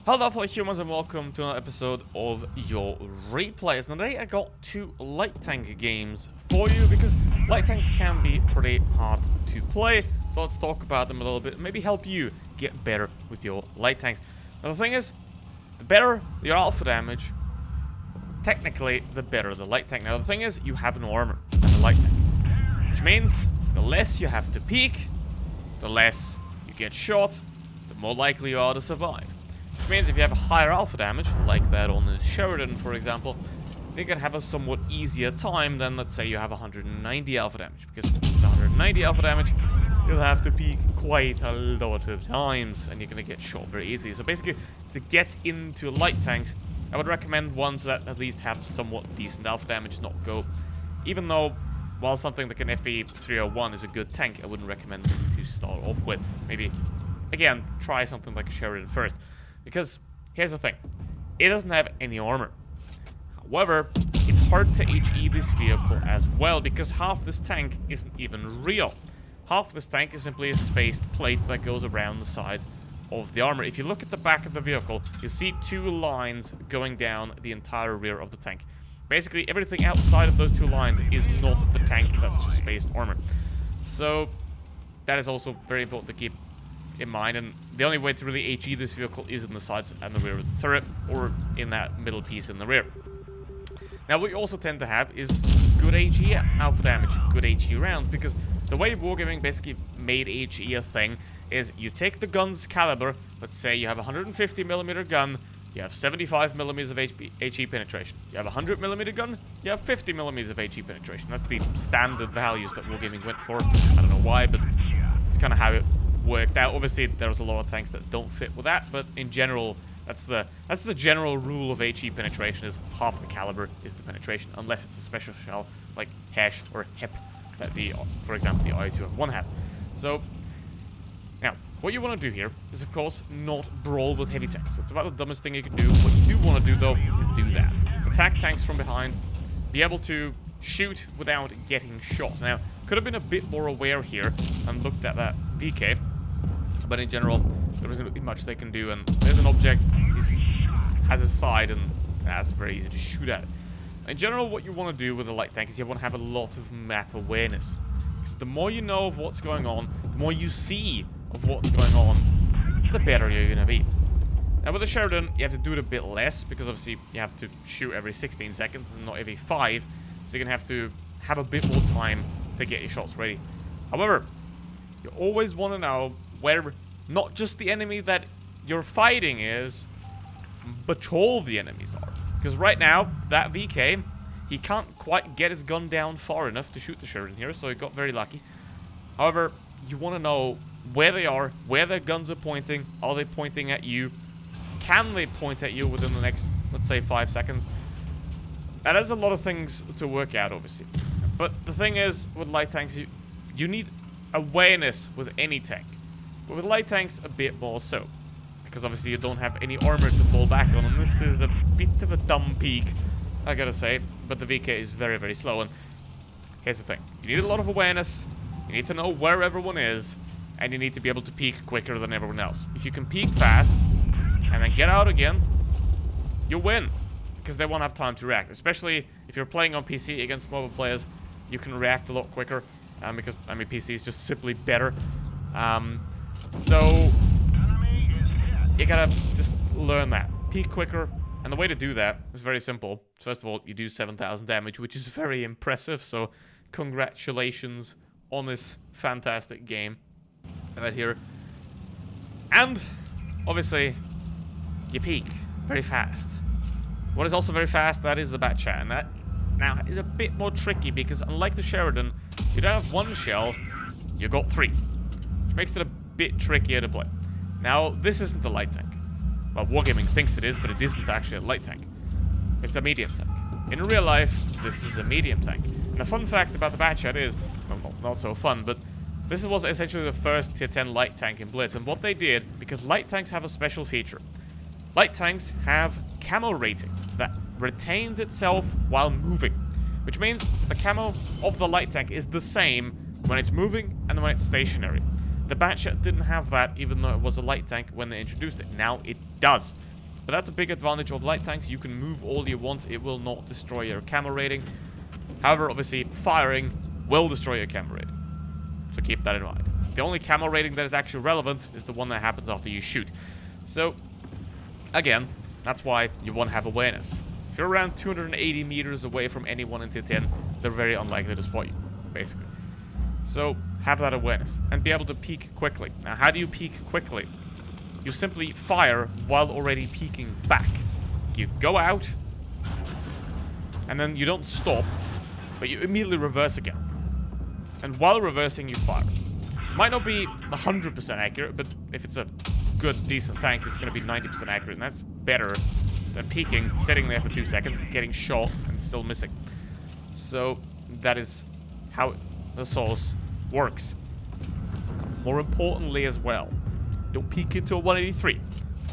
Hello fellow humans and welcome to another episode of your replays. And today I got two light tank games for you because light tanks can be pretty hard to play. So let's talk about them a little bit and maybe help you get better with your light tanks. Now the thing is, the better your alpha damage, technically the better the light tank. Now the thing is, you have no armor as a light tank, which means the less you have to peek, the less you get shot, the more likely you are to survive. Which means if you have a higher alpha damage, like that on the Sheridan for example, you can have a somewhat easier time than, let's say, you have 190 alpha damage. Because with 190 alpha damage, you'll have to peek quite a lot of times, and you're going to get shot very easily. So basically, to get into light tanks, I would recommend ones that at least have somewhat decent alpha damage, not go. Even though, while something like an FE 301 is a good tank, I wouldn't recommend them to start off with. Maybe, again, try something like a Sheridan first. Because, here's the thing, it doesn't have any armor. However, it's hard to HE this vehicle as well, because half this tank isn't even real. Half this tank is simply a spaced plate that goes around the side of the armor. If you look at the back of the vehicle, you see two lines going down the entire rear of the tank. Basically, everything outside of those two lines is not the tank, that's just spaced armor. So, that is also very important to keep in mind, and the only way to really HE this vehicle is in the sides and the rear of the turret, or in that middle piece in the rear. Now what you also tend to have is good HE alpha damage, good HE rounds, because the way Wargaming basically made HE a thing is you take the gun's caliber, let's say you have a 150mm gun, you have 75mm of HE penetration. You have a 100mm gun, you have 50mm of HE penetration. That's the standard values that Wargaming went for. I don't know why, but it's kind of how it worked out. Obviously, there's a lot of tanks that don't fit with that, but in general, that's the general rule of HE penetration, is half the caliber is the penetration, unless it's a special shell like HESH or HIP that for example, the I2F1 have. So, now, what you want to do here is, of course, not brawl with heavy tanks. It's about the dumbest thing you can do. What you do want to do, though, is do that. Attack tanks from behind, be able to shoot without getting shot. Now, could have been a bit more aware here and looked at that VK, but in general, there isn't really much they can do, and there's an object, has a side, and that's very easy to shoot at. In general, what you want to do with a light tank is you want to have a lot of map awareness. Because the more you know of what's going on, the more you see of what's going on, the better you're going to be. Now with the Sheridan, you have to do it a bit less, because obviously you have to shoot every 16 seconds and not every 5, so you're going to have to have a bit more time to get your shots ready. However, you always want to know where not just the enemy that you're fighting is, but all the enemies are. Because right now, that VK, he can't quite get his gun down far enough to shoot the Sheridan here, so he got very lucky. However, you want to know where they are, where their guns are pointing. Are they pointing at you? Can they point at you within the next, let's say, 5 seconds? That is a lot of things to work out, obviously. But the thing is, with light tanks, you need awareness with any tank. But with light tanks, a bit more so. Because obviously you don't have any armor to fall back on, and this is a bit of a dumb peak, I gotta say. But the VK is very, very slow, and here's the thing. You need a lot of awareness, you need to know where everyone is, and you need to be able to peek quicker than everyone else. If you can peek fast, and then get out again, you win. Because they won't have time to react. Especially if you're playing on PC against mobile players, you can react a lot quicker. Because, I mean, PC is just simply better. So, you gotta just learn that. Peek quicker. And the way to do that is very simple. First of all, you do 7,000 damage, which is very impressive. So, congratulations on this fantastic game right here. And, obviously, you peek very fast. What is also very fast, that is the bat chat, and that now is a bit more tricky because unlike the Sheridan, you don't have one shell, you got 3, which makes it a bit trickier to play. Now, this isn't a light tank. Well, Wargaming thinks it is, but it isn't actually a light tank. It's a medium tank. In real life, this is a medium tank. And the fun fact about the bat chat is, well, not so fun, but this was essentially the first tier 10 light tank in Blitz, and what they did, because light tanks have a special feature. Light tanks have camo rating that retains itself while moving, which means the camo of the light tank is the same when it's moving and when it's stationary. The Batchat didn't have that, even though it was a light tank when they introduced it. Now it does. But that's a big advantage of light tanks. You can move all you want. It will not destroy your camo rating. However, obviously, firing will destroy your camo rating. So keep that in mind. The only camo rating that is actually relevant is the one that happens after you shoot. So, again, that's why you want to have awareness. If you're around 280 meters away from anyone in T10, they're very unlikely to spot you, basically. So, have that awareness and be able to peek quickly. Now, how do you peek quickly? You simply fire while already peeking back. You go out, and then you don't stop, but you immediately reverse again. And while reversing, you fire. Might not be 100% accurate, but if it's a good, decent tank, it's going to be 90% accurate, and that's better than peeking, sitting there for 2 seconds, getting shot, and still missing. So, that is how the source works. More importantly as well, don't peek into a 183.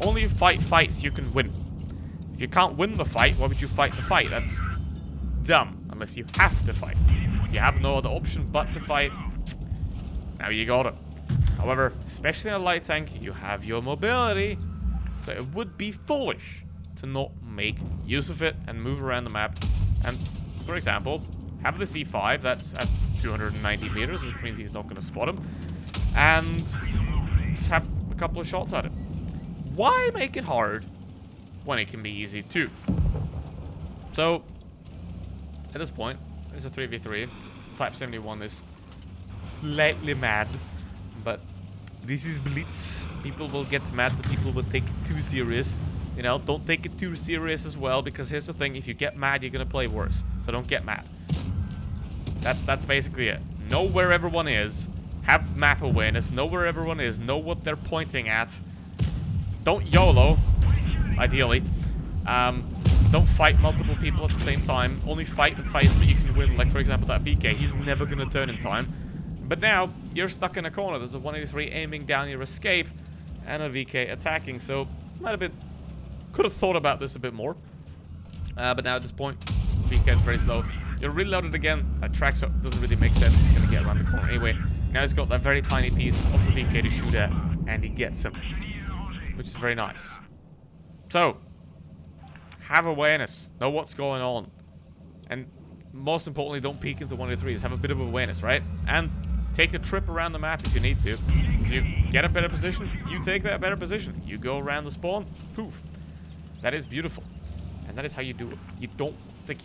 Only fight fights you can win. If you can't win the fight, why would you fight the fight? That's dumb, unless you have to fight. If you have no other option but to fight, now you got it. However, especially in a light tank, you have your mobility, so it would be foolish to not make use of it and move around the map. And, for example, have the C5, that's at 290 meters, which means he's not going to spot him, and just have a couple of shots at it. Why make it hard when it can be easy too? So, at this point, it's a 3v3. Type 71 is slightly mad, but this is Blitz. People will get mad, but people will take it too serious. You know, don't take it too serious as well, because here's the thing, if you get mad, you're gonna play worse. So don't get mad. That's basically it. Know where everyone is, have map awareness, know where everyone is, know what they're pointing at. Don't YOLO, ideally. Don't fight multiple people at the same time. Only fight the fights that you can win. Like, for example, that VK, he's never gonna turn in time. But now, you're stuck in a corner. There's a 183 aiming down your escape, and a VK attacking. So, might have been... could have thought about this a bit more. But now at this point, VK is very slow. You're reloaded again. That track doesn't really make sense. He's going to get around the corner anyway. Now he's got that very tiny piece of the VK to shoot at, and he gets him. Which is very nice. So, have awareness. Know what's going on. And most importantly, don't peek into 183s. Have a bit of awareness, right? And take a trip around the map if you need to. If you get a better position, you take that better position. You go around the spawn, poof. That is beautiful. And that is how you do it. You don't think...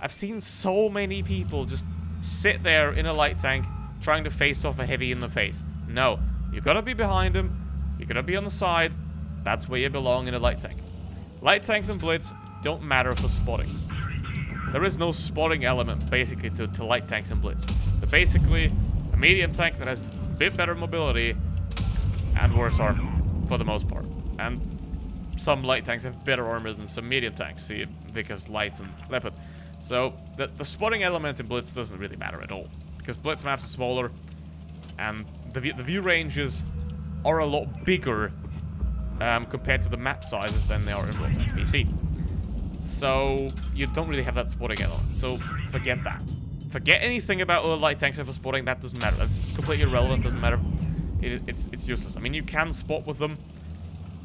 I've seen so many people just sit there in a light tank trying to face off a heavy in the face. No. You gotta be behind him. You gotta be on the side. That's where you belong in a light tank. Light tanks and Blitz don't matter for spotting. There is no spotting element, basically, to light tanks and Blitz. They're basically a medium tank that has a bit better mobility and worse armor, for the most part. And some light tanks have better armor than some medium tanks, see, because Light and Leopard. So, the spotting element in Blitz doesn't really matter at all, because Blitz maps are smaller, and the view ranges are a lot bigger compared to the map sizes than they are in WoT Tanks PC. So, you don't really have that spotting element, so forget that. Forget anything about other light tanks for spotting, that doesn't matter. That's completely irrelevant, doesn't matter. It's useless. I mean, you can spot with them,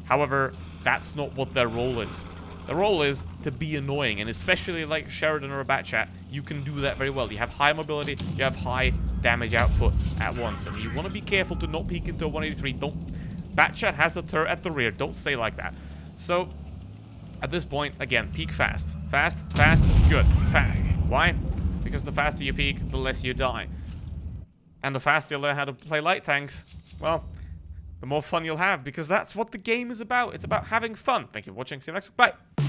however, that's not what their role is. Their role is to be annoying, and especially like Sheridan or a Batchat, you can do that very well. You have high mobility, you have high damage output at once, and you want to be careful to not peek into a 183. Batchat has the turret at the rear, don't stay like that. So, at this point, again, peek fast. Fast, fast, good, fast. Why? Because the faster you peek, the less you die. And the faster you learn how to play light tanks, well, the more fun you'll have, because that's what the game is about. It's about having fun. Thank you for watching. See you next week. Bye.